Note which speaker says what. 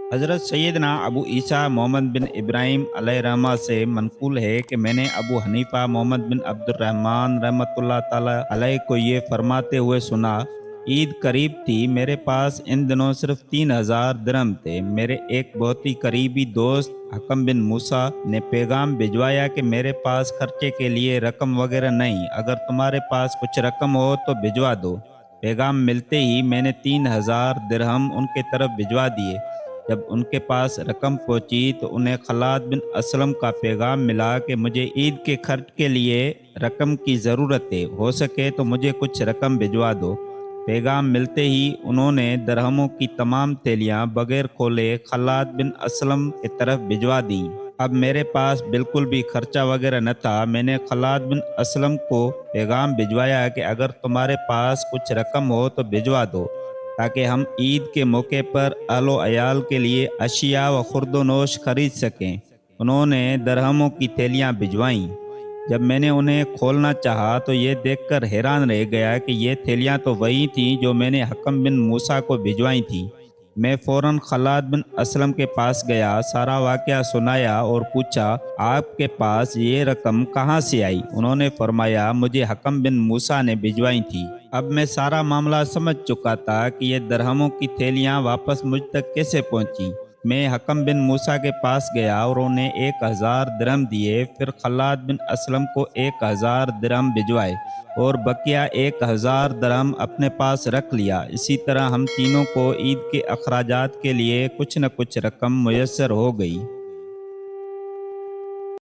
Speaker 1: हज़रत सैयदना अबू ईसा मोहम्मद बिन इब्राहिम अलैहिर्रहमा से मनक़ूल है कि मैंने अबू हनीफ़ा मोहम्मद बिन अब्दुर्रहमान रहमतुल्लाह ताला अलैह को ये फरमाते हुए सुना, ईद करीब थी, मेरे पास इन दिनों सिर्फ 3,000 दिरहम थे। मेरे एक बहुत ही करीबी दोस्त हकम बिन मूसा ने पैगाम भिजवाया कि मेरे पास खर्चे के लिए रकम वगैरह नहीं, अगर तुम्हारे पास कुछ रकम हो तो भिजवा दो। पैगाम मिलते ही मैंने 3,000 दिरहम उनके तरफ भिजवा दिए। जब उनके पास रकम पहुंची तो उन्हें खलाद बिन असलम का पैगाम मिला कि मुझे ईद के खर्च के लिए रकम की ज़रूरत है, हो सके तो मुझे कुछ रकम भिजवा दो। पैगाम मिलते ही उन्होंने दरहमों की तमाम थैलियां बगैर खोले खलाद बिन असलम की तरफ भिजवा दी। अब मेरे पास बिल्कुल भी खर्चा वगैरह न था। मैंने खलाद बिन असलम को पैगाम भिजवाया कि अगर तुम्हारे पास कुछ रकम हो तो भिजवा दो, ताकि हम ईद के मौके पर आलो अयाल के लिए अशिया व खुर्दोनोश खरीद सकें। उन्होंने दरहमों की थैलियां भिजवाईं। जब मैंने उन्हें खोलना चाहा तो ये देखकर हैरान रह गया कि ये थैलियां तो वही थीं जो मैंने हकम बिन मूसा को भिजवाई थीं। मैं फ़ौरन खलाद बिन असलम के पास गया, सारा वाक़या सुनाया और पूछा, आपके पास ये रकम कहाँ से आई? उन्होंने फरमाया, मुझे हकम बिन मूसा ने भिजवाई थी। अब मैं सारा मामला समझ चुका था कि ये दरहमों की थैलियां वापस मुझ तक कैसे पहुंची। मैं हकम बिन मूसा के पास गया और उन्हें 1,000 दिरहम दिए। फिर खल्लाद बिन असलम को 1,000 दिरहम भिजवाए और बकिया 1,000 दिरहम अपने पास रख लिया। इसी तरह हम तीनों को ईद के अखराजात के लिए कुछ न कुछ रकम मुयस्सर हो गई।